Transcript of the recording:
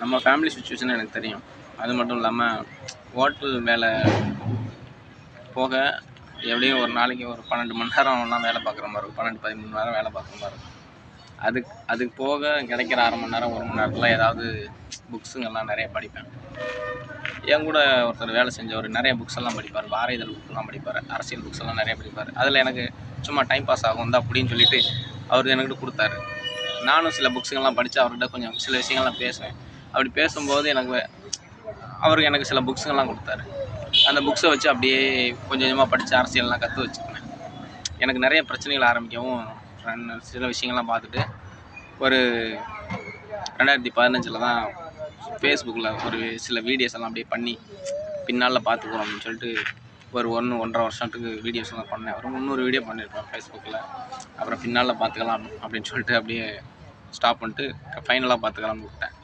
நம்ம family situation எனக்கு தெரியும். அது மட்டும் இல்லாமல் ஹோட்டல் வேலை போக எப்படியும் ஒரு நாளைக்கு ஒரு 12 மணி நேரம்லாம் வேலை பார்க்குற மாதிரி இருக்கும். 12-13 மணி நேரம் வேலை பார்க்குற மாதிரி இருக்கும். அதுக்கு போக கிடைக்கிற 1/2 மணி நேரம் 1 மணி நேரத்தில் ஏதாவது புக்ஸுங்கெல்லாம் நிறைய படிப்பேன். என் கூட ஒருத்தர் வேலை செஞ்சவர் நிறைய புக்ஸ் எல்லாம் படிப்பார். வார இதழ் புக்கெல்லாம் படிப்பார். அரசியல் புக்ஸ் எல்லாம் நிறைய படிப்பார். அதில் எனக்கு சும்மா டைம் பாஸ் ஆகும் தான் அப்படின்னு சொல்லிட்டு அவர் என்கிட்ட கொடுத்தாரு. நானும் சில புக்ஸுங்கெல்லாம் படித்து அவர்கிட்ட கொஞ்சம் சில விஷயங்கள்லாம் பேசுவேன். அப்படி பேசும்போது அவருக்கு எனக்கு சில புக்ஸுங்கெல்லாம் கொடுத்தாரு. அந்த புக்ஸை வச்சு அப்படியே கொஞ்சம் கொஞ்சமாக படித்து அரசியல்லாம் கற்று வச்சுக்கினேன். எனக்கு நிறைய பிரச்சனைகள் ஆரம்பிக்கவும் சில விஷயங்கள்லாம் பார்த்துட்டு ஒரு 2015 தான் ஃபேஸ்புக்கில் ஒரு சில வீடியோஸ் எல்லாம் அப்படியே பண்ணி பின்னால் பார்த்துக்குறோம் அப்படின்னு சொல்லிட்டு ஒரு 1-1.5 வருஷத்துக்கு வீடியோஸ் எல்லாம் பண்ணேன். ஒரு 300 வீடியோ பண்ணியிருப்பேன் ஃபேஸ்புக்கில். அப்புறம் பின்னால் பார்த்துக்கலாம் அப்படின்னு சொல்லிட்டு அப்படியே ஸ்டாப் பண்ணிட்டு ஃபைனலாக பார்த்துக்கலாம்னு விட்டேன்.